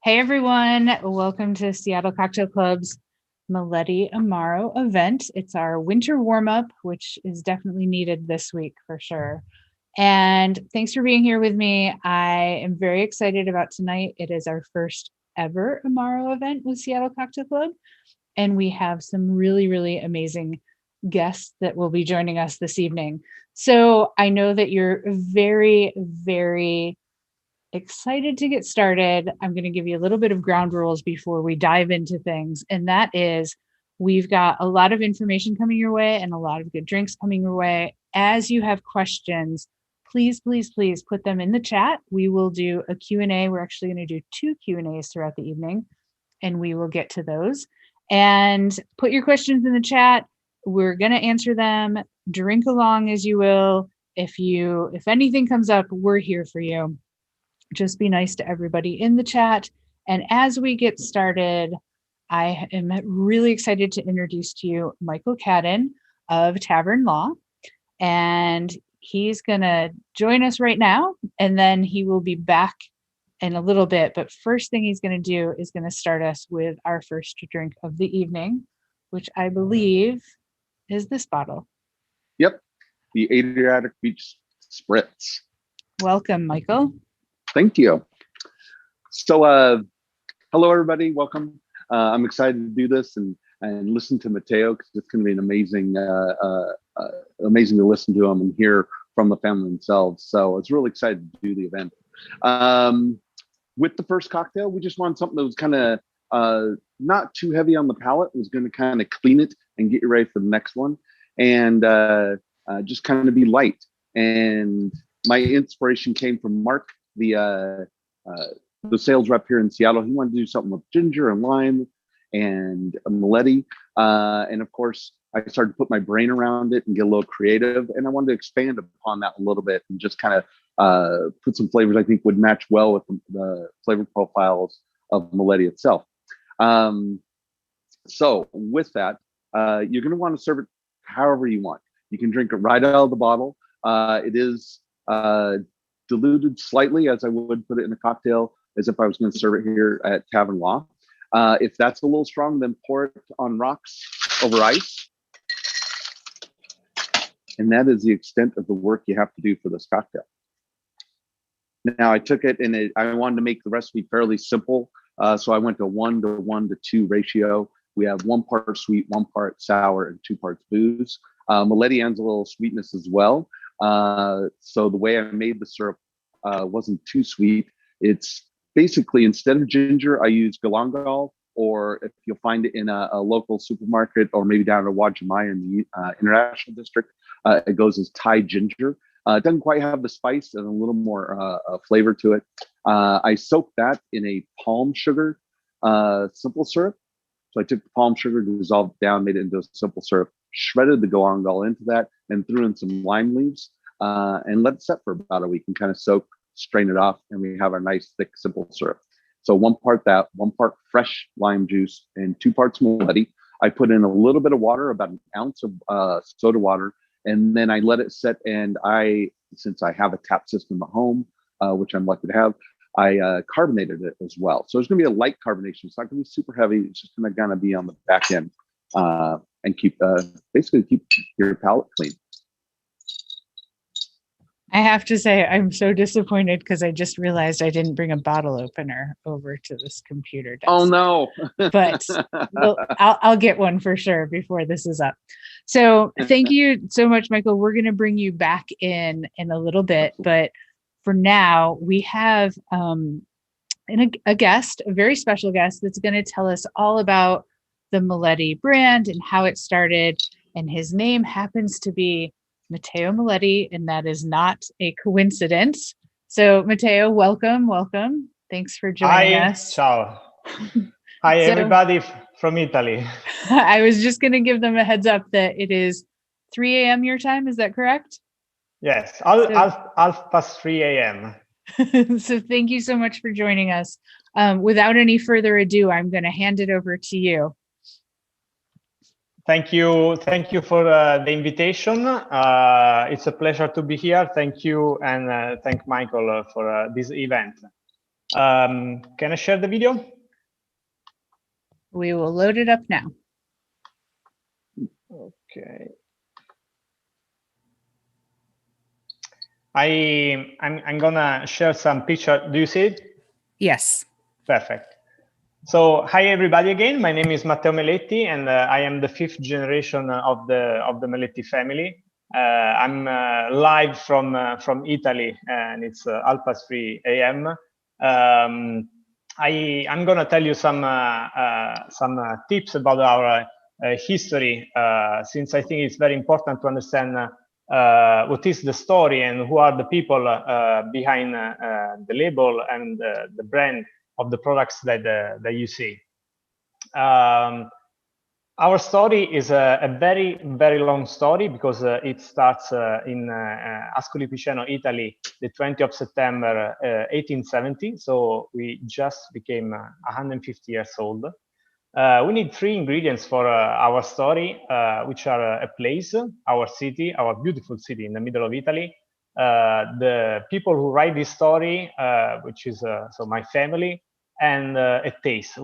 Hey everyone, welcome to Seattle Cocktail Club's Meletti Amaro event. It's our winter warm-up, which is definitely needed this week for sure. And thanks for being here with me. I am very excited about tonight. It is our first ever Amaro event with Seattle Cocktail Club. And we have some really amazing guests that will be joining us this evening. So I know that you're very excited to get started. I'm going to give you a little bit of ground rules before we dive into things. And that is, we've got a lot of information coming your way and a lot of good drinks coming your way. As you have questions, please put them in the chat. We will do a Q&A. We're actually going to do 2 Q&As throughout the evening, and we will get to those. And put your questions in the chat. We're going to answer them. Drink along as you will. If anything comes up, we're here for you. Just be nice to everybody in the chat. And as we get started, I am really excited to introduce to you Michael Cadden of Tavern Law. And he's going to join us right now, and then he will be back in a little bit. But first thing he's going to do is going to start us with our first drink of the evening, which I believe is this bottle. Yep, the Adriatic Beach Spritz. Welcome, Michael. Thank you. So, hello everybody, welcome. I'm excited to do this and listen to Matteo, because it's going to be an amazing to listen to him and hear from the family themselves. So it's really excited to do the event. With the first cocktail, we just wanted something that was kind of not too heavy on the palate. It was going to kind of clean it and get you ready for the next one, and just kind of be light. And my inspiration came from Mark, the sales rep here in Seattle. He wanted to do something with ginger and lime and Meletti, and of course I started to put my brain around it and get a little creative, and I wanted to expand upon that a little bit and just kind of put some flavors I think would match well with the flavor profiles of Meletti itself. So with that, you're going to want to serve it however you want. You can drink it right out of the bottle. It is diluted slightly, as I would put it in a cocktail, as if I was going to serve it here at Tavern Law. If that's a little strong, then pour it on rocks over ice. And that is the extent of the work you have to do for this cocktail. Now, I took it and I wanted to make the recipe fairly simple. So I went to 1:1:2 ratio. We have 1 part sweet, 1 part sour, and 2 parts booze. Meletti adds a little sweetness as well. So the way I made the syrup wasn't too sweet. It's basically, instead of ginger, I use galangal, or if you'll find it in a local supermarket, or maybe down at Wajimaya in the International District, it goes as Thai ginger. It doesn't quite have the spice and a little more flavor to it. I soaked that in a palm sugar simple syrup. So I took the palm sugar, dissolved it down, made it into a simple syrup, shredded the galangal into that, and threw in some lime leaves, and let it set for about a week and kind of soak, strain it off, and we have our nice thick simple syrup. So 1 part that, 1 part fresh lime juice, and 2 parts Meletti. I put in a little bit of water, about 1 ounce of soda water, and then I let it set. And since I have a tap system at home, which I'm lucky to have, I carbonated it as well. So there's going to be a light carbonation. It's not going to be super heavy. It's just going to be on the back end, and basically keep your palate clean. I have to say, I'm so disappointed because I just realized I didn't bring a bottle opener over to this computer desk. Oh no! But I'll get one for sure before this is up. So thank you so much, Michael. We're going to bring you back in a little bit, but for now we have a guest, a very special guest, that's going to tell us all about the Meletti brand and how it started. And his name happens to be Matteo Meletti, and that is not a coincidence. So Matteo, welcome. Thanks for joining us. Ciao. Hi, everybody from Italy. I was just going to give them a heads up that it is 3 a.m. your time. Is that correct? Yes, half past 3 a.m. So thank you so much for joining us. Without any further ado, I'm going to hand it over to you. Thank you for the invitation. It's a pleasure to be here. Thank you, and thank Michael for this event. Can I share the video? We will load it up now. Okay. I'm gonna share some picture. Do you see it? Yes. Perfect. So hi everybody again. My name is Matteo Meletti, and I am the 5th generation of the Meletti family. I'm live from Italy, and it's 3:30 a.m. I'm gonna tell you some tips about our history, since I think it's very important to understand what is the story and who are the people behind the label and the brand of the products that you see. Our story is a very, very long story because it starts in Ascoli Piceno, Italy, the 20th of September, 1870. So we just became 150 years old. We need 3 ingredients for our story, which are a place, our city, our beautiful city in the middle of Italy, the people who write this story, which is so my family, and a taste.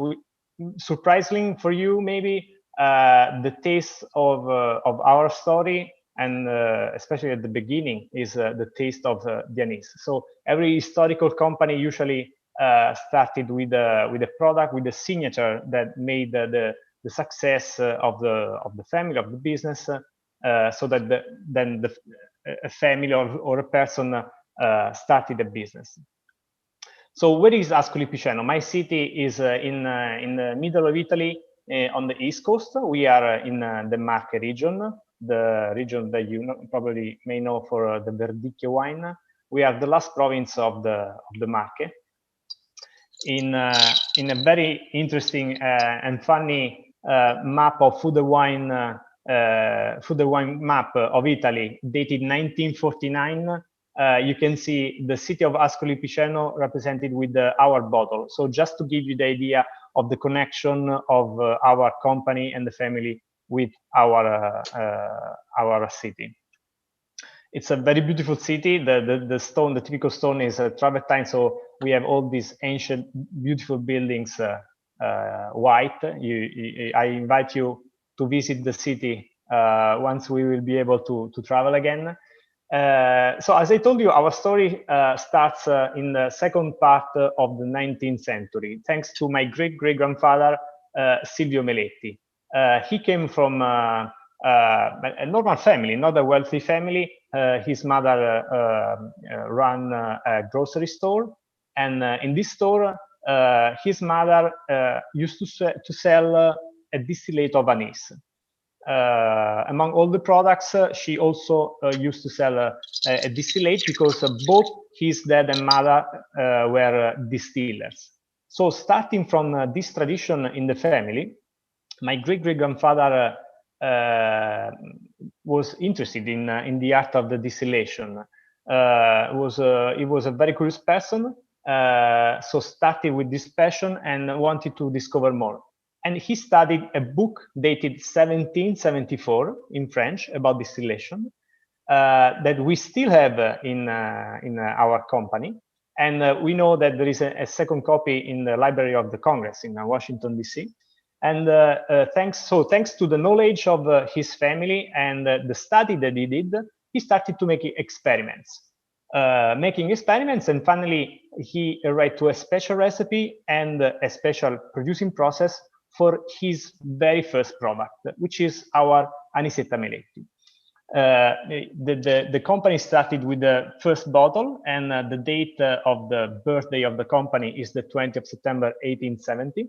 Surprisingly for you, maybe the taste of our story, and especially at the beginning, is the taste of the anise. So every historical company usually started with a product, with a signature that made the success of the family, of the business, so that then a family or a person started a business. So where is Ascoli Piceno? My city is in the middle of Italy, on the east coast. We are in the Marche region, the region that you probably may know for the Verdicchio wine. We are the last province of the Marche. In a very interesting and funny map of food and wine map of Italy, dated 1949. You can see the city of Ascoli Piceno represented with our bottle. So just to give you the idea of the connection of our company and the family with our city. It's a very beautiful city. The stone, the typical stone, is travertine. So we have all these ancient, beautiful buildings, white. I invite you to visit the city once we will be able to travel again. So as I told you, our story starts in the second part of the 19th century, thanks to my great-great-grandfather, Silvio Meletti. He came from a normal family, not a wealthy family. His mother ran a grocery store, and in this store, his mother used to sell a distillate of anise. Among all the products, she also used to sell a distillate, because both his dad and mother were distillers. So starting from this tradition in the family, my great-great-grandfather was interested in the art of the distillation. He was a very curious person, so started with this passion and wanted to discover more. And he studied a book dated 1774 in French about distillation that we still have in our company. And we know that there is a second copy in the Library of the Congress in Washington, D.C. And thanks to the knowledge of his family and the study that he did, he started to make experiments. And finally he arrived to a special recipe and a special producing process for his very first product, which is our Anisetta Meletti. The company started with the first bottle, and the date of the birthday of the company is the 20th of September 1870.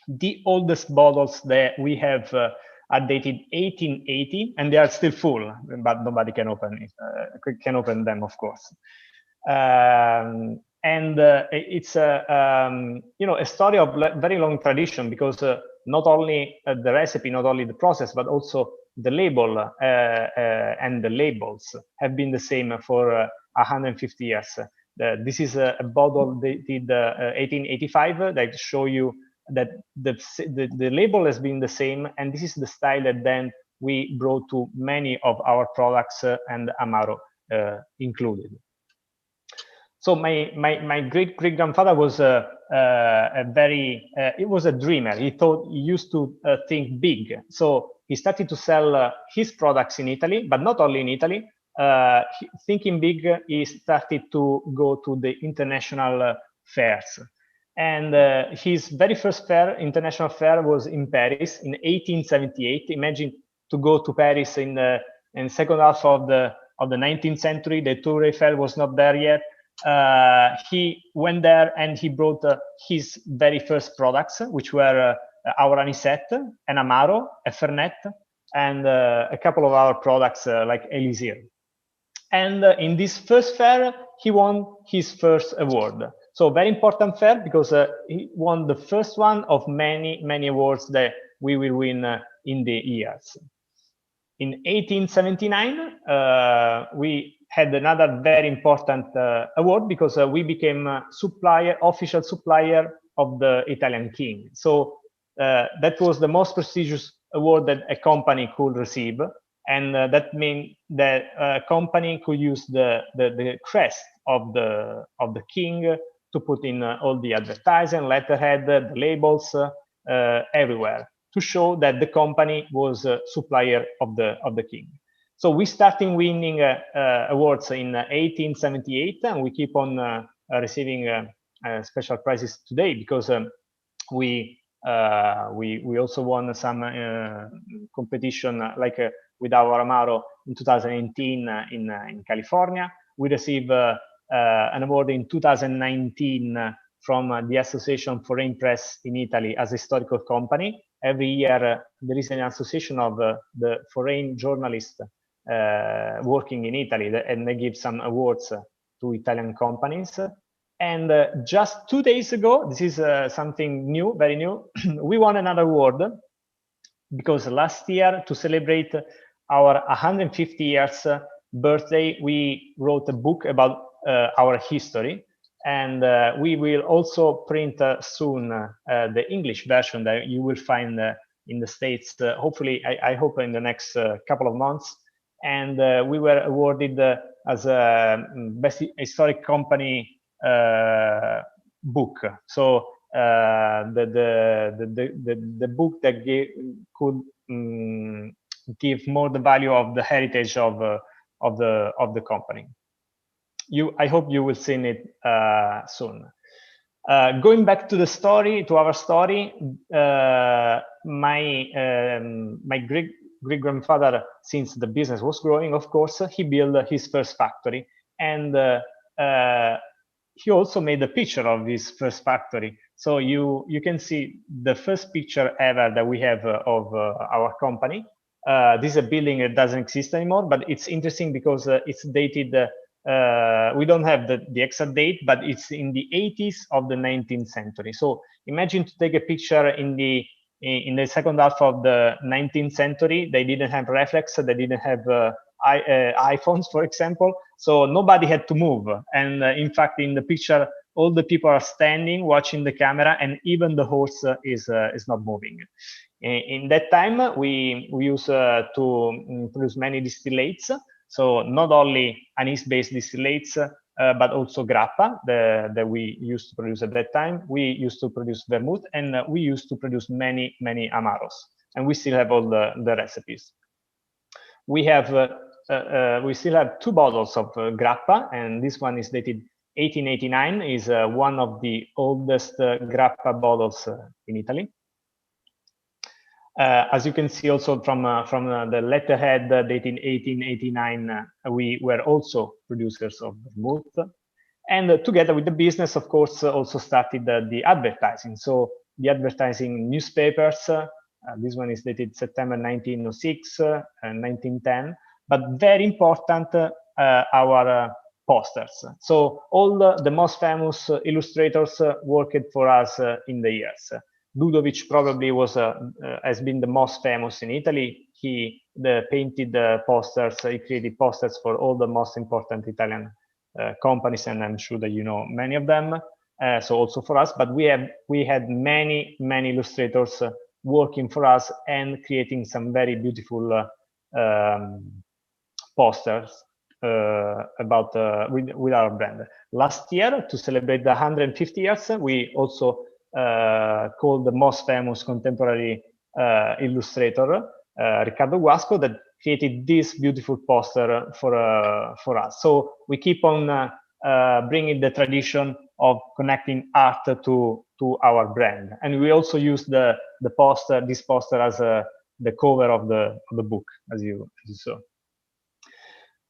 The oldest bottles that we have are dated 1880, and they are still full, but nobody can open it, can open them, of course. It's a story of very long tradition, because not only the recipe, not only the process, but also the label and the labels have been the same for 150 years. This is a bottle dated 1885 that show you that the label has been the same, and this is the style that then we brought to many of our products, and Amaro included. So my great grandfather was a very it was a dreamer. He used to think big. So he started to sell his products in Italy, but not only in Italy. Thinking big, he started to go to the international fairs. And his very first fair, international fair, was in Paris in 1878. Imagine to go to Paris in the second half of the 19th century. The Tour Eiffel was not there yet. He went there and he brought his very first products, which were our anisette, an Amaro, a Fernet, and a couple of our products like Elixir. And in this first fair, he won his first award. So very important fair because he won the first one of many, many awards that we will win in the years. In 1879, we had another very important award because we became official supplier of the Italian king. So that was the most prestigious award that a company could receive. And that means that a company could use the crest of the king to put in all the advertising, letterhead, the labels, everywhere, to show that the company was a supplier of the king. So we started winning awards in 1878, and we keep on receiving special prizes today because we also won some competition like with our Amaro in 2018 in California. We received an award in 2019 from the Association Foreign Press in Italy as a historical company. Every year there is an association of the foreign journalists working in Italy, and they give some awards to Italian companies. And just 2 days ago, this is something new, very new, we won another award because last year, to celebrate our 150 years birthday, we wrote a book about our history. And we will also print soon the English version that you will find in the States, hopefully, I hope in the next couple of months. And we were awarded as a best historic company book. So the book that could give more the value of the heritage of the company. I hope you will see it soon. Going back to the story, to our story, my great grandfather, since the business was growing, of course, he built his first factory, and he also made a picture of his first factory. So you can see the first picture ever that we have of our company. This is a building that doesn't exist anymore, but it's interesting because it's dated. We don't have the exact date, but it's in the 80s of the 19th century. So imagine to take a picture in the second half of the 19th century. They didn't have reflex, they didn't have iPhones, for example. So nobody had to move. And in fact, in the picture, all the people are standing, watching the camera, and even the horse is not moving. In that time, we used to produce many distillates. So not only anise-based distillates, but also grappa that we used to produce at that time. We used to produce vermouth, and we used to produce many, many Amaros. And we still have all the recipes. We still have 2 bottles of grappa, and this one is dated 1889. Is one of the oldest grappa bottles in Italy. As you can see also from the letterhead dated 1889, we were also producers of vermouth. And together with the business, of course, also started the advertising. So the advertising newspapers, this one is dated September 1906 and 1910, but very important, our posters. So all the most famous illustrators worked for us in the years. Ludovic probably has been the most famous in Italy. He painted the posters, he created posters for all the most important Italian companies, and I'm sure that you know many of them. So also for us, but we had many illustrators working for us and creating some very beautiful posters. about with our brand. Last year, to celebrate the 150 years, we also called the most famous contemporary illustrator, Riccardo Guasco, that created this beautiful poster for us. So we keep on bringing the tradition of connecting art to our brand, and we also use this poster as the cover of the book, as you saw.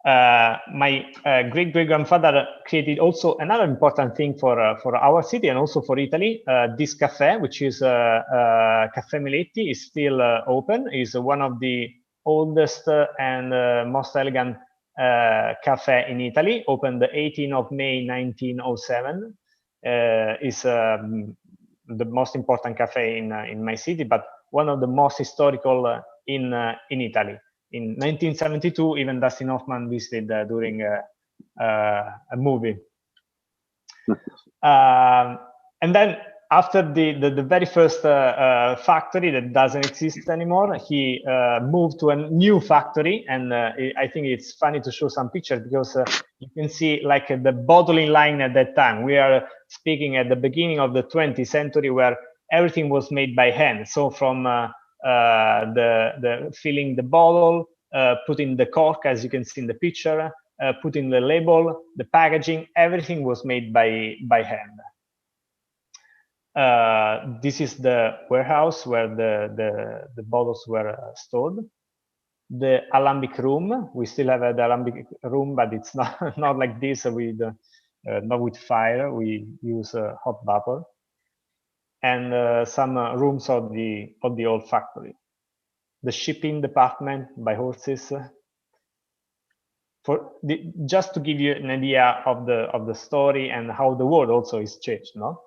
My great-great-grandfather created also another important thing for our city and also for Italy. This cafe, which is Caffè Meletti, is still open. Is one of the oldest and most elegant cafe in Italy. Opened the 18th of May 1907. Is the most important cafe in my city, but one of the most historical in Italy. In 1972, even Dustin Hoffman visited during a movie. And then after the very first factory that doesn't exist anymore, he moved to a new factory. And I think it's funny to show some pictures because you can see like the bottling line at that time. We are speaking at the beginning of the 20th century where everything was made by hand. So from the filling the bottle, putting the cork, as you can see in the picture, putting the label, the packaging, everything was made by hand. This is the warehouse where the bottles were stored. The alembic room, we still have the alembic room, but it's not like this with not with fire. We use hot vapor. And some rooms of the old factory. The shipping department by horses. Just to give you an idea of the story and how the world also is changed, no?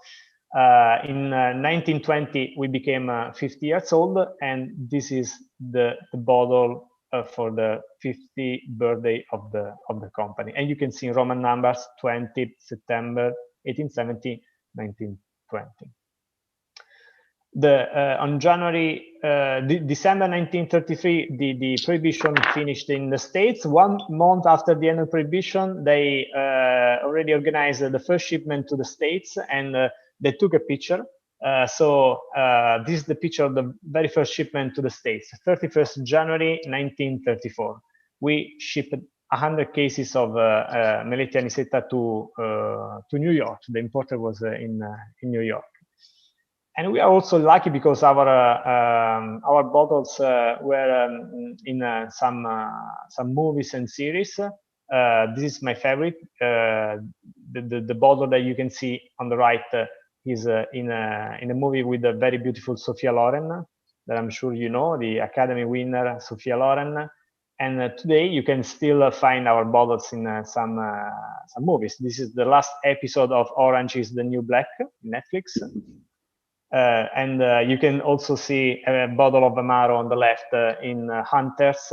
In 1920, we became 50 years old, and this is the bottle for the 50th birthday of the company. And you can see Roman numbers: 20 September 1870, 1920. On December 1933, the prohibition finished in the States. 1 month after the end of prohibition, they already organized the first shipment to the States, and they took a picture. This is the picture of the very first shipment to the States, 31st January 1934. We shipped 100 cases of Meletti Anisetta to New York. The importer was in New York. And we are also lucky because our bottles were in some movies and series. This is my favorite. The bottle that you can see on the right is in a movie with a very beautiful Sophia Loren, that I'm sure you know, the Academy winner Sophia Loren. And today you can still find our bottles in some movies. This is the last episode of Orange is the New Black, Netflix. And you can also see a bottle of Amaro on the left in Hunters,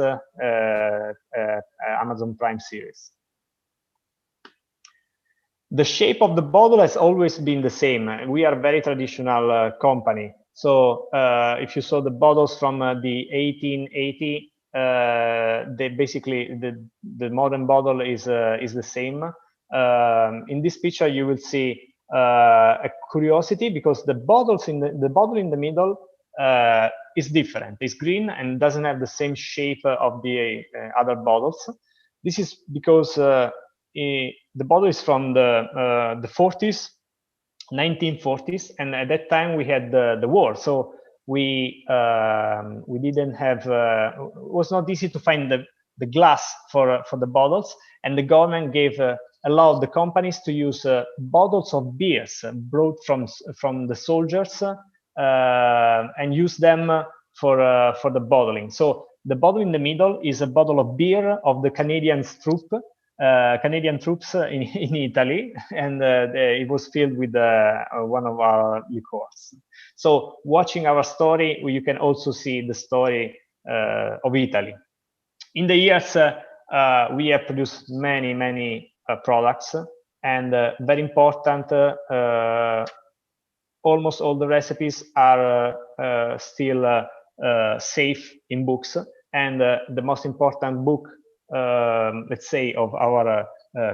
Amazon Prime series. The shape of the bottle has always been the same. We are a very traditional company. So if you saw the bottles from the 1880, basically the modern bottle is the same. In this picture, you will see a curiosity because the bottle in the middle is different. It's green and doesn't have the same shape of the other bottles. This is because the bottle is from the 40s, 1940s, and at that time we had the war. So we didn't have. It was not easy to find the glass for the bottles, and the government allowed the companies to use bottles of beers brought from the soldiers and use them for the bottling. So the bottle in the middle is a bottle of beer of the Canadian troops in Italy, and it was filled with one of our liqueurs. So watching our story, you can also see the story of Italy. In the years, we have produced many products, and very important, almost all the recipes are still safe in books, and the most important book let's say, of our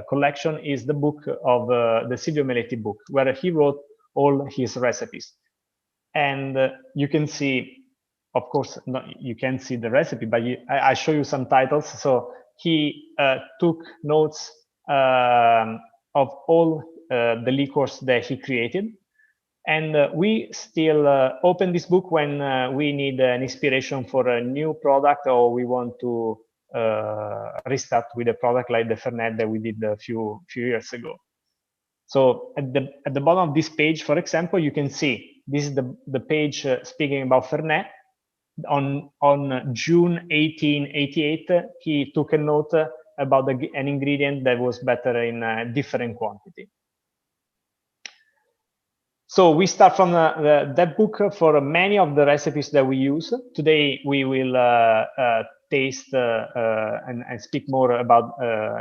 collection is the book of the Silvio Meletti book, where he wrote all his recipes. And you can see, of course, you can't see the recipe, but I show you some titles. So he took notes of all the liquors that he created. And we still open this book when we need an inspiration for a new product, or we want to restart with a product like the Fernet that we did a few years ago. So at the bottom of this page, for example, you can see this is the page speaking about Fernet. On June 1888, he took a note about an ingredient that was better in a different quantity. So we start from that book for many of the recipes that we use. Today we will taste and speak more about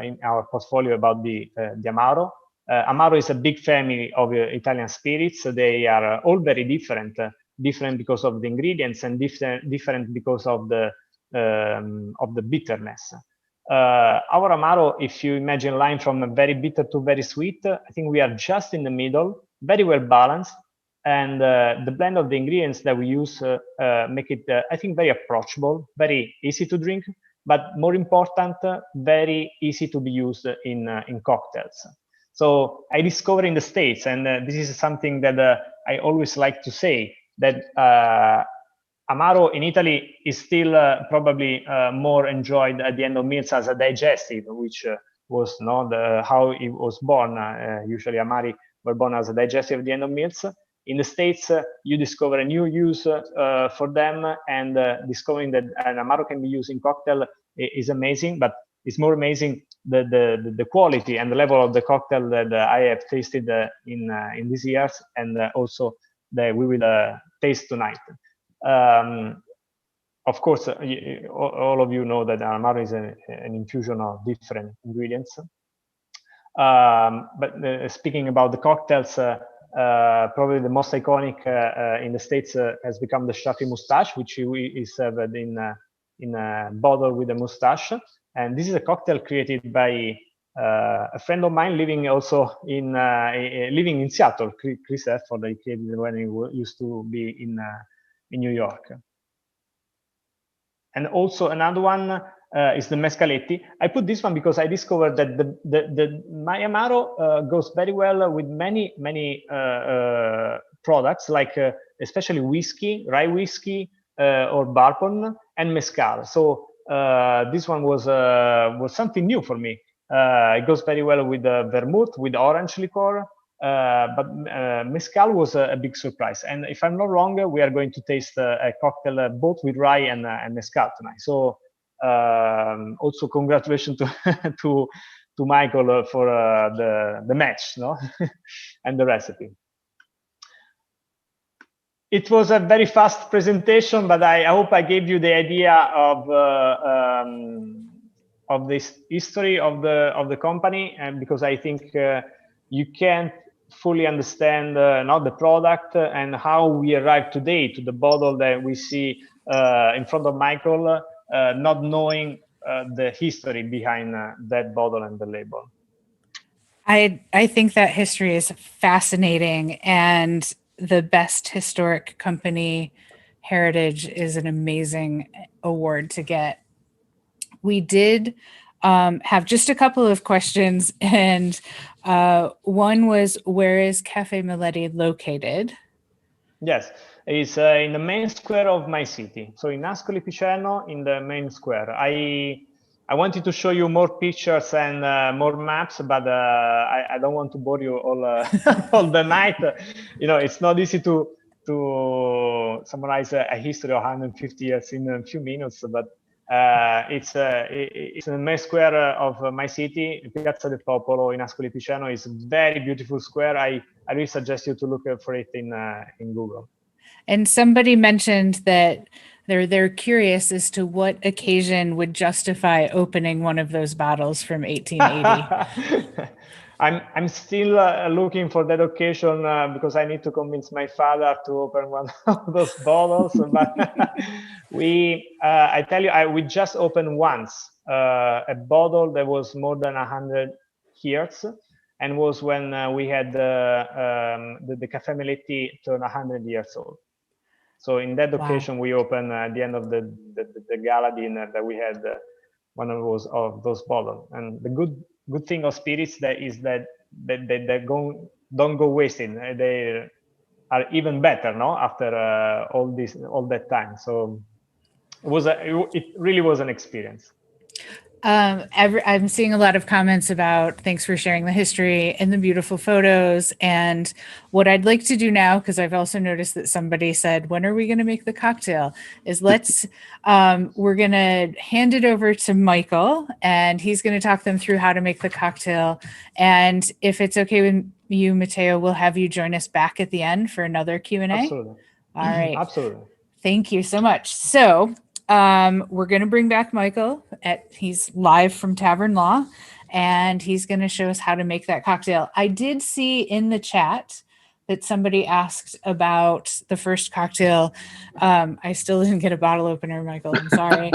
in our portfolio about the Amaro. Amaro is a big family of Italian spirits. They are all very different. Different because of the ingredients, and different because of the bitterness. Our Amaro, if you imagine line from very bitter to very sweet, I think we are just in the middle, very well balanced, and the blend of the ingredients that we use make it, I think, very approachable, very easy to drink, but more important, very easy to be used in cocktails. So I discovered in the States, and this is something that I always like to say, that Amaro in Italy is still probably more enjoyed at the end of meals as a digestive, which was not how it was born. Usually Amari were born as a digestive at the end of meals. In the States, you discover a new use for them, and discovering that an Amaro can be used in cocktail is amazing, but it's more amazing the quality and the level of the cocktail that I have tasted in these years, and also that we will taste tonight. Of course, all of you know that Amaro is an infusion of different ingredients. But speaking about the cocktails, probably the most iconic in the States has become the Shafi Mustache, which is served in a bottle with a mustache. And this is a cocktail created by a friend of mine living also living in Seattle, Chris Efford, he created when he used to be in New York. And also another one is the Mescaletti. I put this one because I discovered that my Amaro goes very well with many products, like especially whiskey, rye whiskey, or bourbon, and mezcal. So this one was something new for me. It goes very well with vermouth, with orange liqueur, but mezcal was a big surprise. And if I'm not wrong, we are going to taste a cocktail both with rye and mezcal tonight. So also congratulations to Michael for the match, no, and the recipe. It was a very fast presentation, but I hope I gave you the idea of this history of the company, and because I think you can't fully understand not the product and how we arrived today to the bottle that we see in front of Michael, not knowing the history behind that bottle and the label. I think that history is fascinating, and the best historic company heritage is an amazing award to get. We did have just a couple of questions, and one was, where is Cafe Meletti located? Yes, it's in the main square of my city. So in Ascoli Piceno, in the main square. I wanted to show you more pictures and more maps, but I don't want to bore you all all the night. You know, it's not easy to summarize a history of 150 years in a few minutes, but it's in the main square of my city. Piazza del Popolo in Ascoli Piceno is a very beautiful square. I really suggest you to look for it in Google. And somebody mentioned that they're curious as to what occasion would justify opening one of those bottles from 1880. I'm still looking for that occasion because I need to convince my father to open one of those bottles. But I tell you, we just opened once a bottle that was more than 100 years, and was when we had the Caffè Meletti turn 100 years old. So in that occasion, we opened at the end of the gala dinner that we had one of those bottles. And the good thing of spirits is that they don't go wasting. They are even better, no? After all that time. So it really was an experience. I'm seeing a lot of comments about thanks for sharing the history and the beautiful photos. And what I'd like to do now, because I've also noticed that somebody said, when are we going to make the cocktail? Is we're going to hand it over to Michael, and he's going to talk them through how to make the cocktail. And if it's okay with you, Matteo, we'll have you join us back at the end for another Q&A. Absolutely. All right. Absolutely. Thank you so much. So we're going to bring back Michael. He's live from Tavern Law, and he's going to show us how to make that cocktail. I did see in the chat that somebody asked about the first cocktail. I still didn't get a bottle opener, Michael. I'm sorry.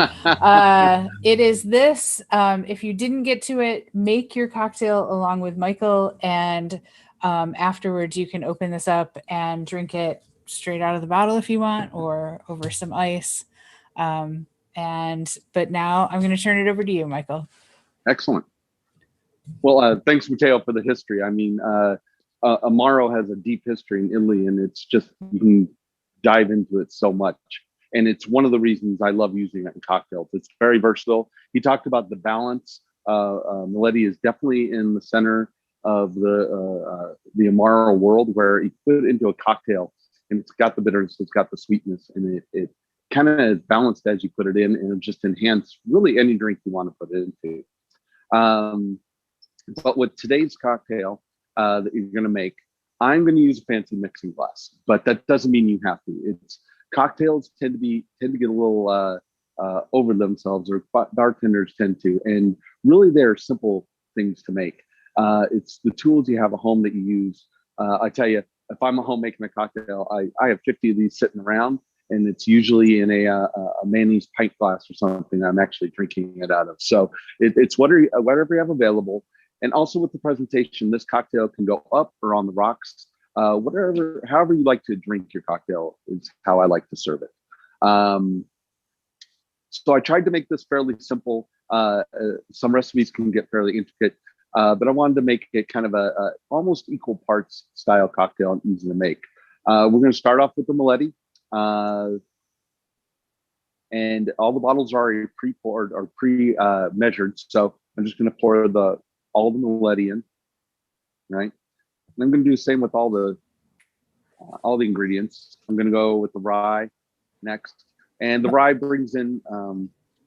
It is this. If you didn't get to it, make your cocktail along with Michael, and afterwards you can open this up and drink it straight out of the bottle if you want, or over some ice. But now I'm going to turn it over to you, Michael. Excellent. Well, thanks, Matteo, for the history. I mean, Amaro has a deep history in Italy, and it's just, you can dive into it so much. And it's one of the reasons I love using it in cocktails. It's very versatile. He talked about the balance. Meletti is definitely in the center of the Amaro world, where he put it into a cocktail, and it's got the bitterness, it's got the sweetness, and it kind of is balanced as you put it in, and it just enhance really any drink you want to put it into. But with today's cocktail that you're going to make, I'm going to use a fancy mixing glass, but that doesn't mean you have to. Cocktails tend to get a little over themselves, or bartenders tend to, and really they're simple things to make. It's the tools you have at home that you use. I tell you, if I'm at home making a cocktail, I have 50 of these sitting around, and it's usually in a mayonnaise pint glass or something I'm actually drinking it out of. So it's whatever you have available. And also with the presentation, this cocktail can go up or on the rocks. However you like to drink your cocktail is how I like to serve it. So I tried to make this fairly simple. Some recipes can get fairly intricate, but I wanted to make it kind of a almost equal parts style cocktail and easy to make. We're going to start off with the Meletti. And all the bottles are already pre-poured or pre-measured. So I'm just going to pour all the Meletti in, right? And I'm going to do the same with all the ingredients. I'm going to go with the rye next, and the rye brings in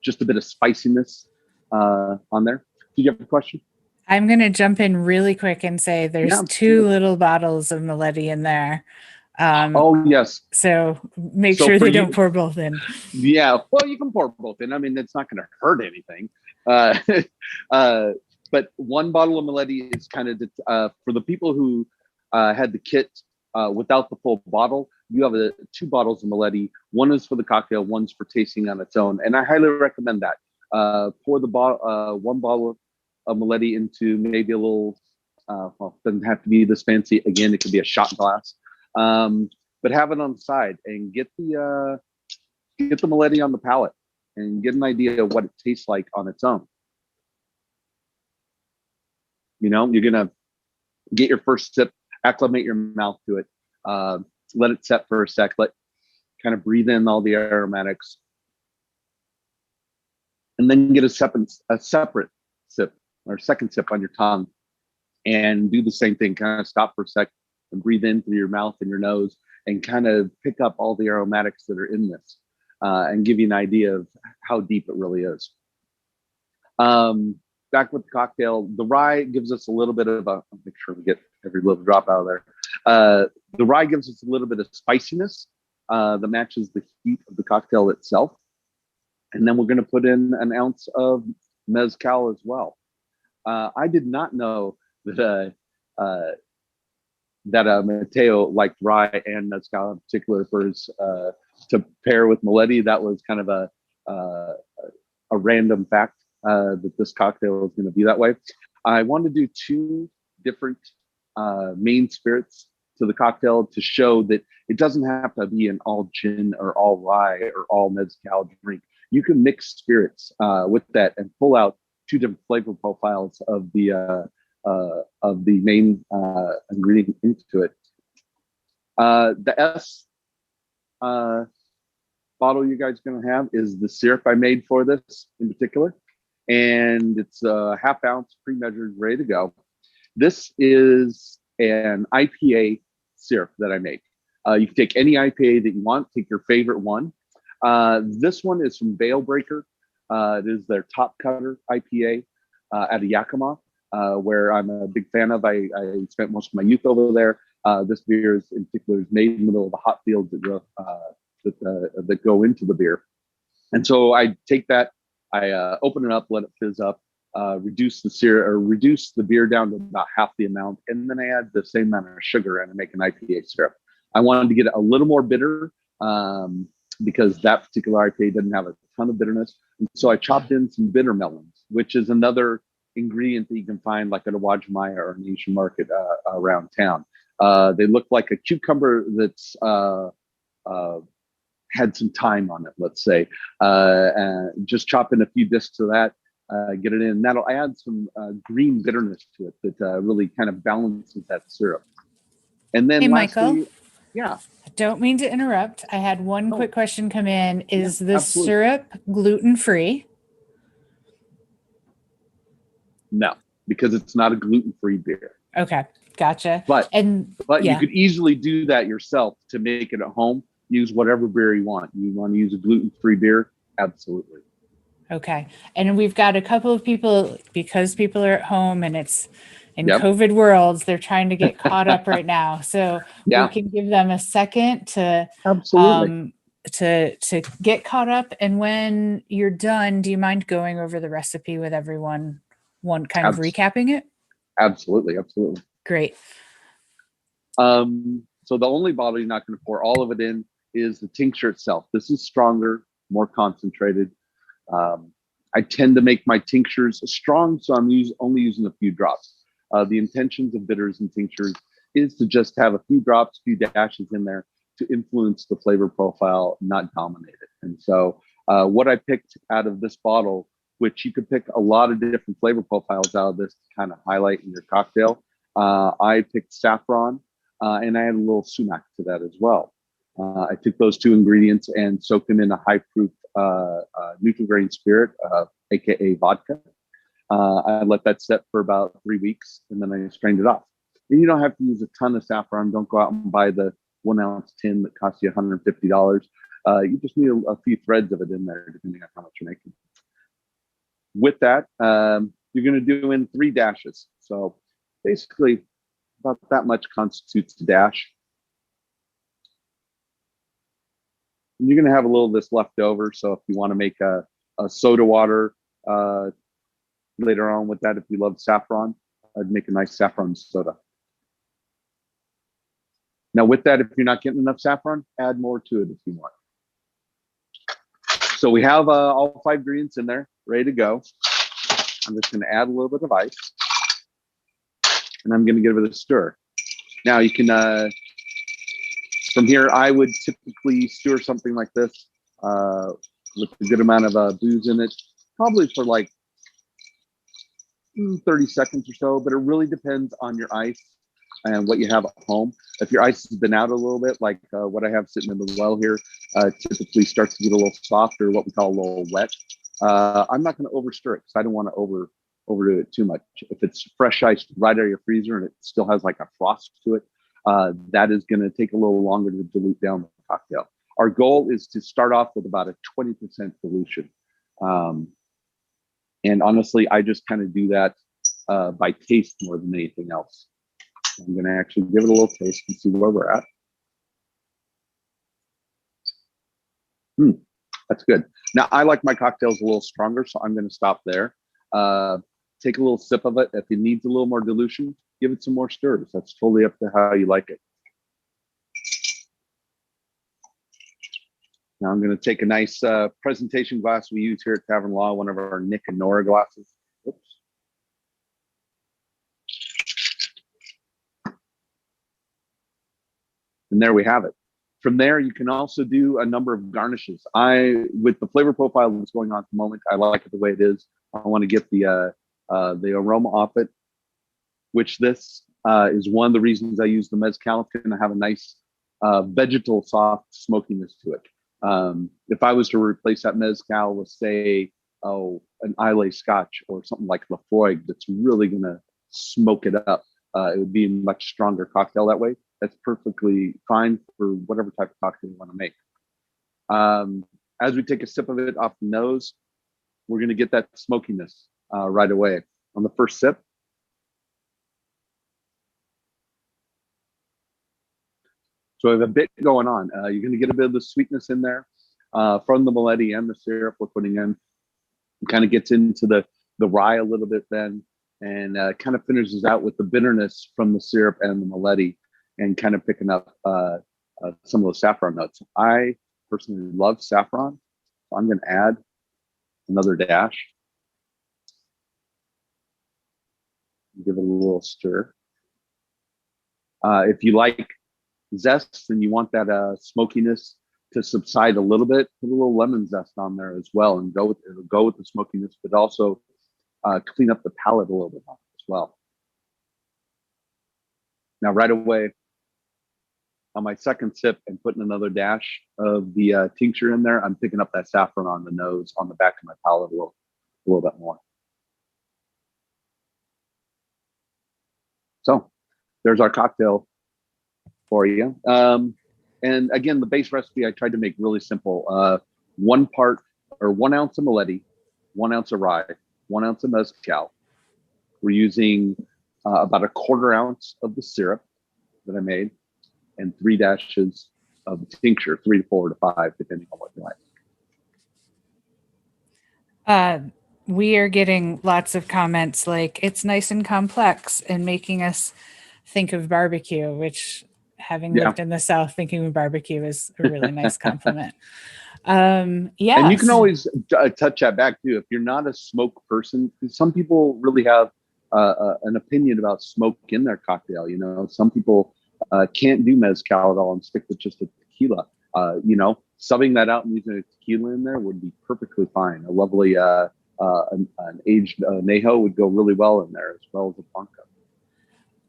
just a bit of spiciness on there. Do you have a question? I'm going to jump in really quick and say there's two little bottles of Meletti in there. Oh, yes. So make sure they don't pour both in. Yeah, well, you can pour both in. I mean, it's not going to hurt anything. But one bottle of Meletti is kind of for the people who had the kit without the full bottle. You have two bottles of Meletti. One is for the cocktail, one's for tasting on its own, and I highly recommend that. Pour the one bottle of Meletti into maybe a little. Well, it doesn't have to be this fancy. Again, it could be a shot glass. But have it on the side and get the Meletti on the palate and get an idea of what it tastes like on its own. You know, you're gonna get your first sip, acclimate your mouth to it, let it set for a sec, kind of breathe in all the aromatics, and then get a separate sip or second sip on your tongue, and do the same thing. Kind of stop for a sec and breathe in through your mouth and your nose, and kind of pick up all the aromatics that are in this, and give you an idea of how deep it really is. Back with the cocktail, the rye gives us a little bit of I'll make sure we get every little drop out of there. The rye gives us a little bit of spiciness that matches the heat of the cocktail itself. And then we're going to put in an ounce of mezcal as well. I did not know that Matteo liked rye and mezcal in particular for his to pair with Meletti. That was kind of a random fact that this cocktail is going to be that way. I want to do two different main spirits to the cocktail to show that it doesn't have to be an all gin or all rye or all mezcal drink. You can mix spirits with that and pull out two different flavor profiles of the main ingredient into it. The S bottle you guys are going to have is the syrup I made for this in particular, and it's a half ounce pre-measured, ready to go. This is an IPA syrup that I make. You can take any IPA that you want, take your favorite one. This one is from Veil Breaker. It is their top cutter IPA out of Yakima, where I'm a big fan of. I spent most of my youth over there. This beer is in particular is made in the middle of the hot fields that go into the beer. And so I take that, I open it up, let it fizz up, reduce the syrup or reduce the beer down to about half the amount, and then I add the same amount of sugar and I make an IPA syrup. I wanted to get it a little more bitter because that particular IPA doesn't have a ton of bitterness. And so I chopped in some bitter melons, which is another ingredient that you can find like at a Wajimaya or an Asian market around town. They look like a cucumber that's had some time on it, let's say. Just chop in a few discs of that, get it in. That'll add some green bitterness to it that really kind of balances that syrup. And then Hey, lastly, Michael. Yeah. I don't mean to interrupt. I had one quick question come in. Is the absolutely. syrup gluten-free? No, because it's not a gluten-free beer. Okay, gotcha. But yeah. you could easily do that yourself to make it at home. Use whatever beer you want. You want to use a gluten-free beer? Absolutely. Okay. And we've got a couple of people, because people are at home and it's in Yep. COVID worlds, they're trying to get caught up right now. So we can give them a second to absolutely to get caught up. And when you're done, do you mind going over the recipe with everyone, one kind of recapping it? Absolutely. Great. So the only bottle you're not going to pour all of it in is the tincture itself. This is stronger, more concentrated. I tend to make my tinctures strong, so I'm only using a few drops. The intentions of bitters and tinctures is to just have a few drops, few dashes in there to influence the flavor profile, not dominate it. And so what I picked out of this bottle, which you could pick a lot of different flavor profiles out of this to kind of highlight in your cocktail. I picked saffron and I added a little sumac to that as well. I took those two ingredients and soaked them in a high proof neutral grain spirit, aka vodka. I let that set for about 3 weeks and then I strained it off. And you don't have to use a ton of saffron. Don't go out and buy the 1 ounce tin that costs you $150. You just need a few threads of it in there, depending on how much you're making. With that, you're going to do in 3 dashes. So basically, about that much constitutes a dash. And you're going to have a little of this left over. So if you want to make a soda water later on with that, if you love saffron, I'd make a nice saffron soda. Now with that, if you're not getting enough saffron, add more to it if you want. So we have all 5 ingredients in there, ready to go. I'm just going to add a little bit of ice. And I'm going to give it a stir. Now you can, from here, I would typically stir something like this with a good amount of booze in it, probably for like 30 seconds or so, but it really depends on your ice and what you have at home. If your ice has been out a little bit, like what I have sitting in the well here, typically starts to get a little soft or what we call a little wet. I'm not going to over stir it because I don't want to overdo it too much. If it's fresh ice right out of your freezer and it still has like a frost to it, that is going to take a little longer to dilute down the cocktail. Our goal is to start off with about a 20% dilution. And honestly, I just kind of do that by taste more than anything else. I'm going to actually give it a little taste and see where we're at. That's good. Now, I like my cocktails a little stronger, so I'm going to stop there. Take a little sip of it. If it needs a little more dilution, give it some more stirs. That's totally up to how you like it. Now I'm going to take a nice presentation glass we use here at Tavern Law, one of our Nick and Nora glasses. Oops. And there we have it. From there, you can also do a number of garnishes. With the flavor profile that's going on at the moment, I like it the way it is. I want to get the aroma off it, which this is one of the reasons I use the mezcal. It's going to have a nice vegetal soft smokiness to it. If I was to replace that mezcal with, say, an Islay Scotch or something like Lafroig, that's really going to smoke it up, it would be a much stronger cocktail that way. That's perfectly fine for whatever type of cocktail you want to make. As we take a sip of it off the nose, we're going to get that smokiness right away. On the first sip, so we have a bit going on. You're going to get a bit of the sweetness in there from the Meletti and the syrup we're putting in. It kind of gets into the rye a little bit then, and kind of finishes out with the bitterness from the syrup and the Meletti, and kind of picking up some of those saffron notes. I personally love saffron, so I'm going to add another dash. Give it a little stir. If you like zest and you want that smokiness to subside a little bit, put a little lemon zest on there as well, and it'll go with the smokiness, but also clean up the palate a little bit as well. Now, right away, on my second sip and putting another dash of the tincture in there, I'm picking up that saffron on the nose, on the back of my palate a little bit more. So there's our cocktail for you. And again, the base recipe I tried to make really simple. 1 ounce of Meletti, 1 ounce of rye, 1 ounce of mezcal. We're using about a 1/4 ounce of the syrup that I made, and 3 dashes of the tincture, 3 to 4 to 5, depending on what you like. We are getting lots of comments like it's nice and complex and making us think of barbecue, which, having lived in the South, thinking of barbecue is a really nice compliment. And you can always touch that back too. If you're not a smoke person, some people really have an opinion about smoke in their cocktail. You know, some people can't do mezcal at all and stick with just a tequila. Subbing that out and using a tequila in there would be perfectly fine. A lovely an aged Nejo would go really well in there, as well as a Blanco.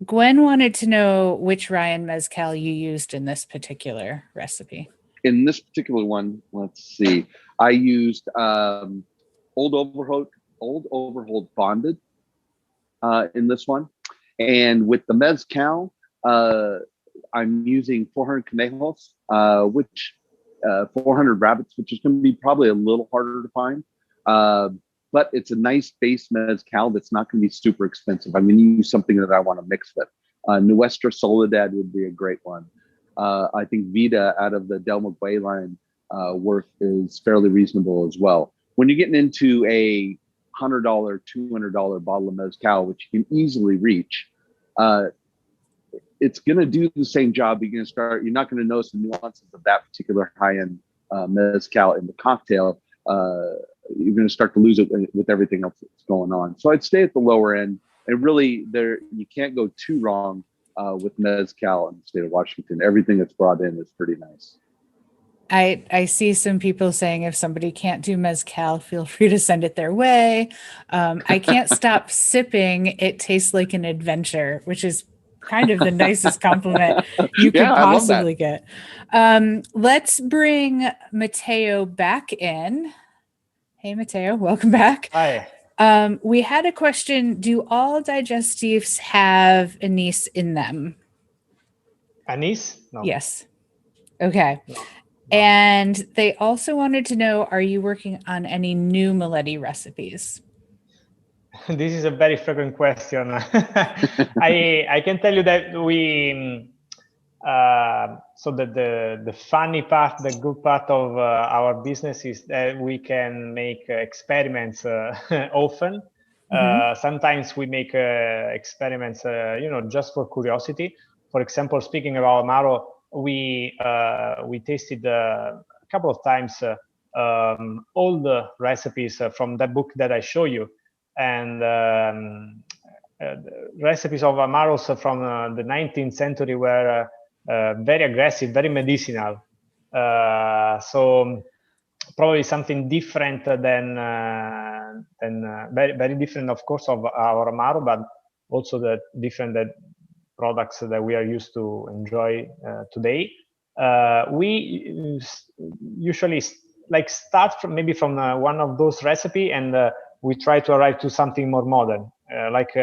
Gwen wanted to know which rye and mezcal you used in this particular recipe. In this particular one, let's see. I used Old Overholt Bonded in this one. And with the mezcal, I'm using 400 Conejos, 400 rabbits, which is going to be probably a little harder to find. But it's a nice base mezcal that's not going to be super expensive. I'm going to use something that I want to mix with. Nuestra Soledad would be a great one. I think Vida out of the Del Maguey line worth is fairly reasonable as well. When you're getting into a $100, $200 bottle of mezcal, which you can easily reach, it's going to do the same job. You're not going to notice the nuances of that particular high-end mezcal in the cocktail. You're going to start to lose it with everything else that's going on. So I'd stay at the lower end. And really, you can't go too wrong with mezcal in the state of Washington. Everything that's brought in is pretty nice. I see some people saying if somebody can't do mezcal, feel free to send it their way. I can't stop sipping. It tastes like an adventure, which is kind of the nicest compliment you could possibly get. Let's bring Matteo back in. Hey, Matteo, welcome back. Hi. We had a question. Do all digestives have anise in them? Anise? No. Yes. Okay. No. And they also wanted to know, are you working on any new Meletti recipes? This is a very frequent question. I can tell you that we, so that the funny part, the good part of our business is that we can make experiments often. Sometimes we make experiments, just for curiosity. For example, speaking about Amaro, we tasted couple of times all the recipes from that book that I show you, and recipes of Amaros from the 19th century were very aggressive, very medicinal. So probably something different than very, very different, of course, of our Amaro, but also the different products that we are used to enjoy today. We usually start from one of those recipe, and we try to arrive to something more modern, like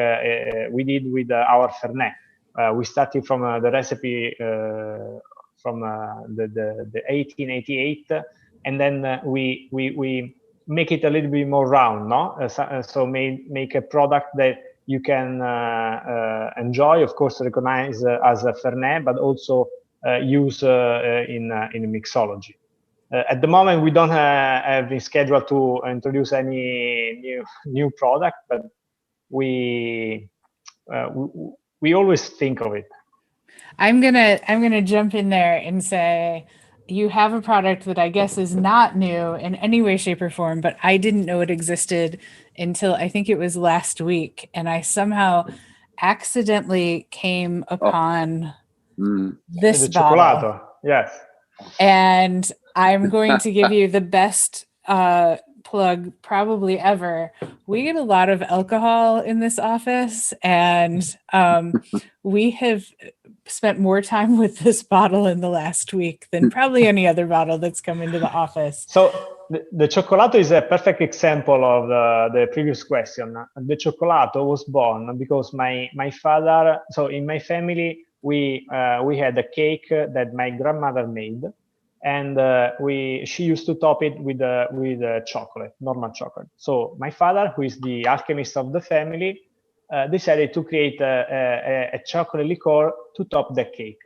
we did with our Fernet. We started from the recipe from the 1888, and then we make it a little bit more round, no? So make a product that you can enjoy, of course, recognize as a Fernet, but also use in mixology. At the moment, we don't have been scheduled to introduce any new product, but we always think of it. I'm gonna jump in there and say, you have a product that I guess is not new in any way, shape, or form, but I didn't know it existed until I think it was last week, and I somehow accidentally came upon this the bottle. Cioccolato, yes. And I'm going to give you the best plug probably ever. We get a lot of alcohol in this office, and we have spent more time with this bottle in the last week than probably any other bottle that's come into the office. So the Cioccolato is a perfect example of the previous question. The Cioccolato was born because my father, so in my family, we had a cake that my grandmother made, and she used to top it with chocolate, normal chocolate. So my father, who is the alchemist of the family, decided to create a chocolate liqueur to top the cake.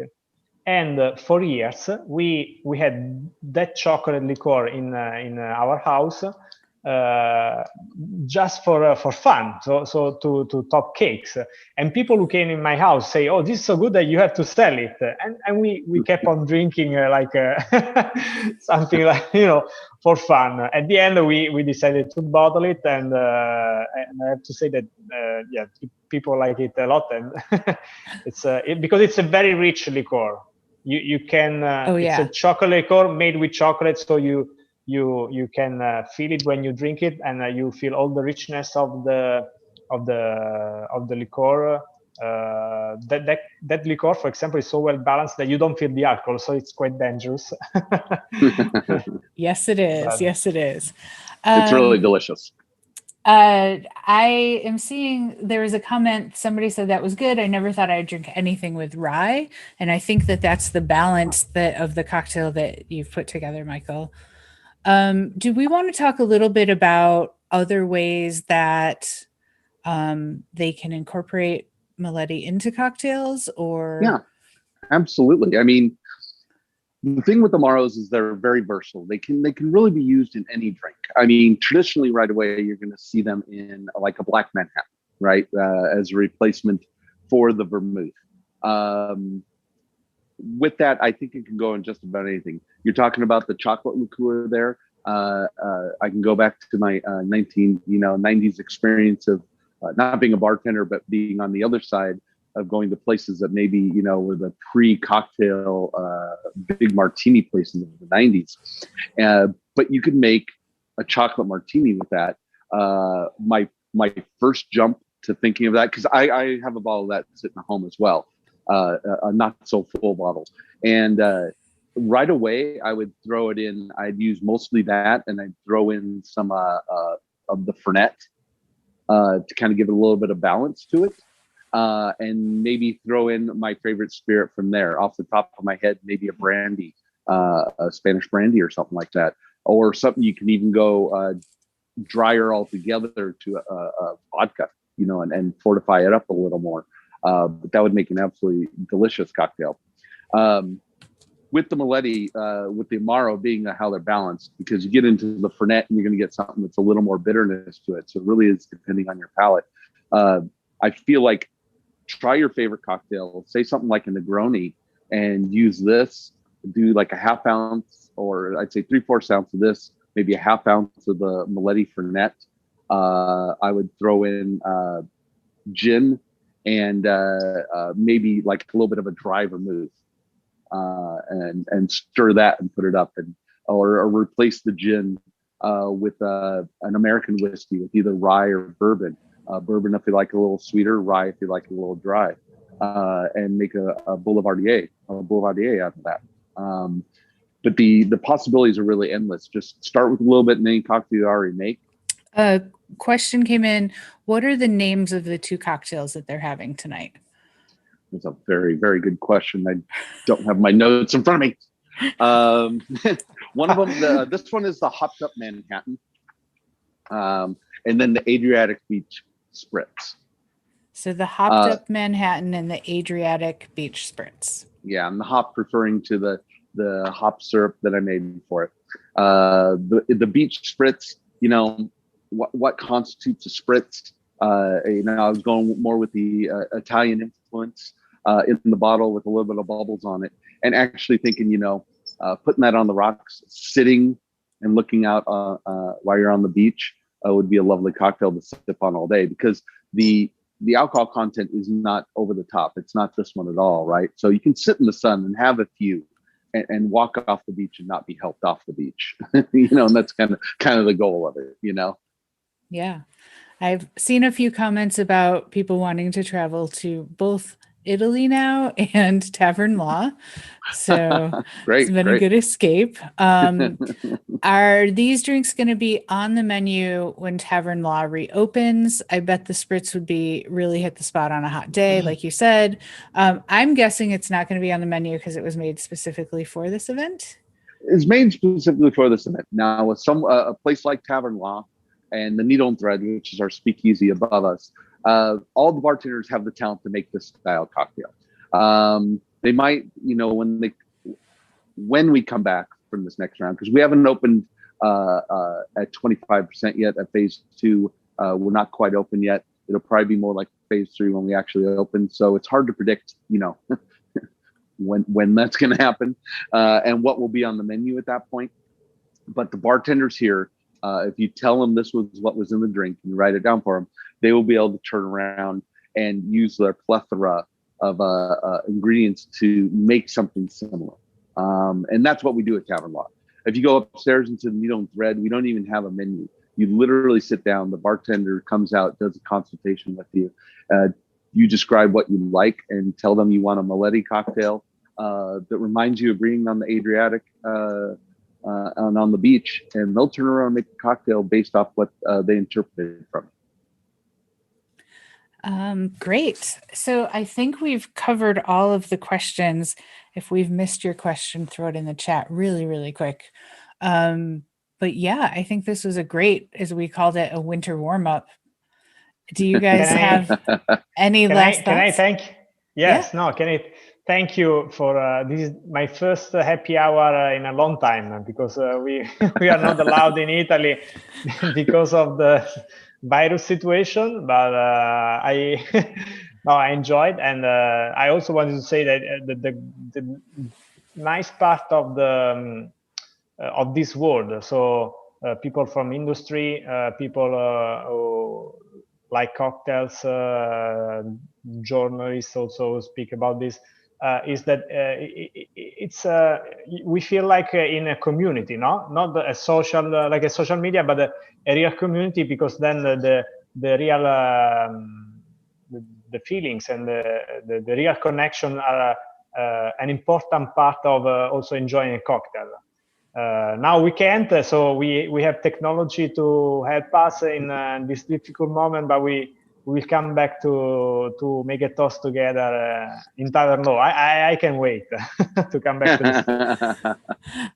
And for years, we had that chocolate liqueur in our house just for fun, so to top cakes. And people who came in my house say, "Oh, this is so good that you have to sell it." And we kept on drinking something like, for fun. At the end, we decided to bottle it, and I have to say that people like it a lot, and it's because it's a very rich liqueur. You can it's a chocolate liqueur made with chocolate, so you can feel it when you drink it, and you feel all the richness of the liqueur. That liqueur, for example, is so well balanced that you don't feel the alcohol, so it's quite dangerous. Yes, it is. Yes, it is. It's really delicious. I am seeing there was a comment. Somebody said that was good. I never thought I'd drink anything with rye, and I think that's the balance of the cocktail that you've put together, Michael. Do we want to talk a little bit about other ways that they can incorporate Meletti into cocktails? Or yeah, absolutely. I mean, the thing with Amaros is they're very versatile. They can really be used in any drink. I mean, traditionally, right away, you're going to see them in like a Black Manhattan, right, as a replacement for the vermouth. With that, I think it can go in just about anything. You're talking about the chocolate liqueur there. I can go back to my 90s experience of not being a bartender, but being on the other side of going to places that maybe, were the pre-cocktail big martini places in the 90s. But you could make a chocolate martini with that. My first jump to thinking of that, because I have a bottle of that sitting at home as well, a not so full bottle. And right away, I would throw it in. I'd use mostly that, and I'd throw in some of the Fernet to kind of give it a little bit of balance to it. And maybe throw in my favorite spirit from there. Off the top of my head, maybe a brandy, a Spanish brandy or something like that. Or something you can even go drier altogether to a vodka, and fortify it up a little more. But that would make an absolutely delicious cocktail. With the Meletti, with the Amaro being how they're balanced, because you get into the Fernet and you're going to get something that's a little more bitterness to it. So it really is depending on your palate. I feel like try your favorite cocktail, say something like a Negroni, and use this, do like a half ounce or I'd say 3/4 ounce of this, maybe a 1/2 ounce of the Meletti Fernet. I would throw in gin and maybe like a little bit of a dry vermouth, and stir that and put it up, and or replace the gin with an American whiskey with either rye or bourbon. Bourbon if you like a little sweeter, rye if you like a little dry, and make a boulevardier out of that. But the possibilities are really endless. Just start with a little bit in any cocktail you already make. A question came in. What are the names of the 2 cocktails that they're having tonight? It's a very, very good question. I don't have my notes in front of me. One of them, this one is the Hopped Up Manhattan, and then the Adriatic Beach Spritz. So the Hopped Up Manhattan and the Adriatic Beach Spritz. Yeah, and the hop referring to the hop syrup that I made for it. The beach spritz, what constitutes a spritz? I was going more with the Italian influence in the bottle with a little bit of bubbles on it, and actually thinking, putting that on the rocks, sitting and looking out while you're on the beach would be a lovely cocktail to sip on all day, because the alcohol content is not over the top. It's not this one at all, right? So you can sit in the sun and have a few and walk off the beach and not be helped off the beach, and that's kind of the goal of it, Yeah. I've seen a few comments about people wanting to travel to both Italy now and Tavern Law. So it's been a good escape. Are these drinks going to be on the menu when Tavern Law reopens? I bet the spritz would be really hit the spot on a hot day, like you said. I'm guessing it's not going to be on the menu because it was made specifically for this event. It's made specifically for this event. Now, with a place like Tavern Law and the Needle and Thread, which is our speakeasy above us, all the bartenders have the talent to make this style cocktail. They might, when we come back from this next round, because we haven't opened at 25% yet at phase 2. We're not quite open yet. It'll probably be more like phase 3 when we actually open. So it's hard to predict, when that's going to happen and what will be on the menu at that point. But the bartenders here, if you tell them this was what was in the drink and you write it down for them, they will be able to turn around and use their plethora of ingredients to make something similar. And that's what we do at Tavern Law. If you go upstairs into the Needle and Thread, we don't even have a menu. You literally sit down, the bartender comes out, does a consultation with you. You describe what you like and tell them you want a Meletti cocktail that reminds you of being on the Adriatic and on the beach, and they'll turn around and make a cocktail based off what they interpreted from it. Great. So I think we've covered all of the questions. If we've missed your question, throw it in the chat really, really quick. But yeah, I think this was a great, as we called it, a winter warm up. Do you guys have any last thoughts? Can I thank? Yes, yeah. No, can I thank you for this is my first happy hour in a long time, because we are not allowed in Italy because of the virus situation, but I enjoyed, and I also wanted to say that the nice part of the of this world, so people from industry, people who like cocktails, journalists also speak about this, is that it's we feel like in a community, not a social like a social media, but a real community, because then the real the feelings and the real connection are an important part of also enjoying a cocktail. Now we can't, so we have technology to help us in this difficult moment, but we will come back to make a toast together in Tavern Law. I can wait to come back to this.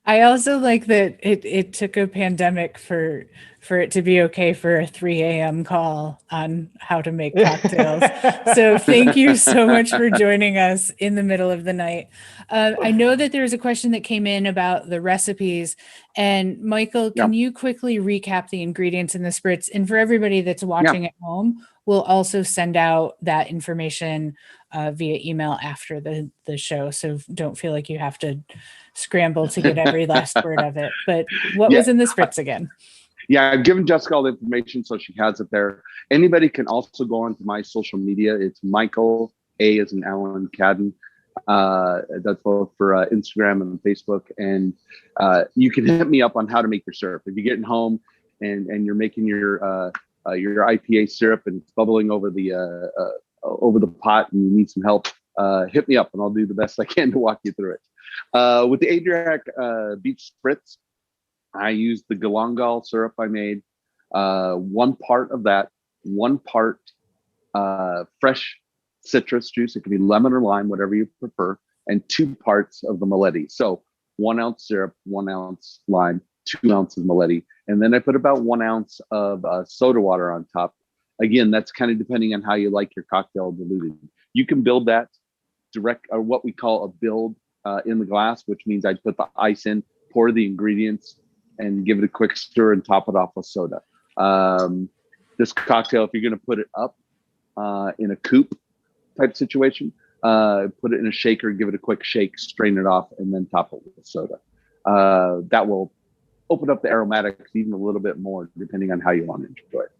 I also like that it took a pandemic for it to be okay for a 3 a.m. call on how to make cocktails. So thank you so much for joining us in the middle of the night. I know that there was a question that came in about the recipes. And Michael, can you quickly recap the ingredients in the spritz? And for everybody that's watching at home, we'll also send out that information via email after the show. So don't feel like you have to scramble to get every last word of it. But what was in the spritz again? Yeah, I've given Jessica all the information, so she has it there. Anybody can also go onto my social media. It's Michael, A as in Alan, Cadden. That's both for Instagram and Facebook. And you can hit me up on how to make your syrup. If you're getting home and you're making your IPA syrup and it's bubbling over the pot and you need some help, hit me up and I'll do the best I can to walk you through it. With the Adriatic Beach Spritz, I used the galangal syrup I made. 1 part of that, 1 part fresh citrus juice. It can be lemon or lime, whatever you prefer, and 2 parts of the Meletti. So 1 ounce syrup, 1 ounce lime, 2 ounces Meletti. And then I put about 1 ounce of soda water on top. Again, that's kind of depending on how you like your cocktail diluted. You can build that direct, or what we call a build in the glass, which means I put the ice in, pour the ingredients, and give it a quick stir and top it off with soda. This cocktail, if you're going to put it up in a coupe type situation, put it in a shaker, give it a quick shake, strain it off, and then top it with soda. That will open up the aromatics even a little bit more, depending on how you want to enjoy it.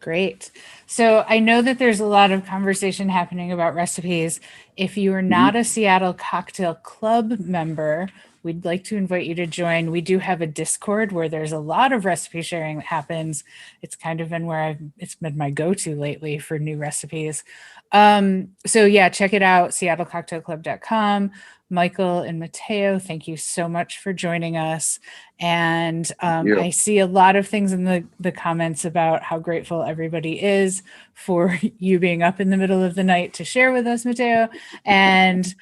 Great. So I know that there's a lot of conversation happening about recipes. If you are not a Seattle Cocktail Club member, we'd like to invite you to join. We do have a Discord where there's a lot of recipe sharing that happens. It's kind of been where it's been my go-to lately for new recipes. So yeah, check it out, seattlecocktailclub.com. Michael and Matteo, thank you so much for joining us. And I see a lot of things in the comments about how grateful everybody is for you being up in the middle of the night to share with us, Matteo. And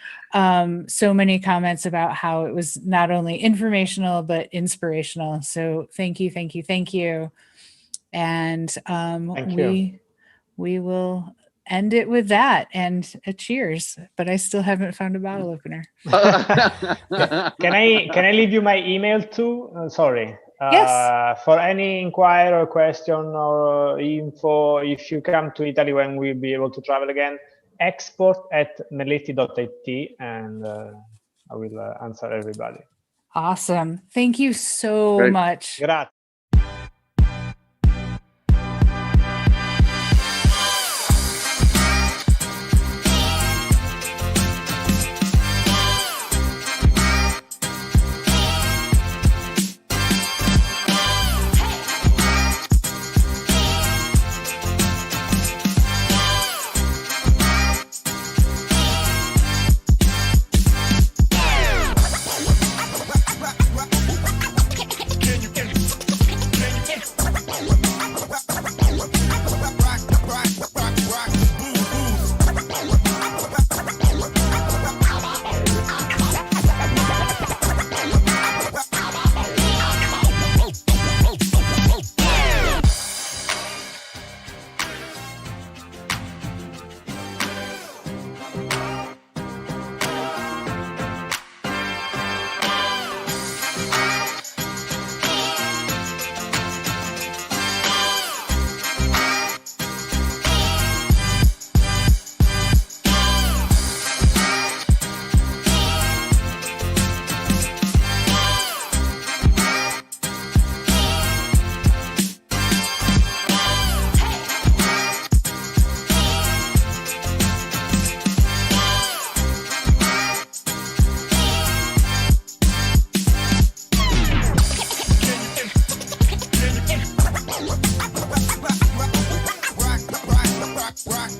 so many comments about how it was not only informational, but inspirational. So thank you, thank you, thank you. And we will end it with that and a cheers, but I still haven't found a bottle opener. Can I leave you my email too? Sorry. Yes. For any inquiry or question or info, if you come to Italy when we'll be able to travel again, export@meletti.it, and I will answer everybody. Awesome. Thank you so much. Grazie. rock,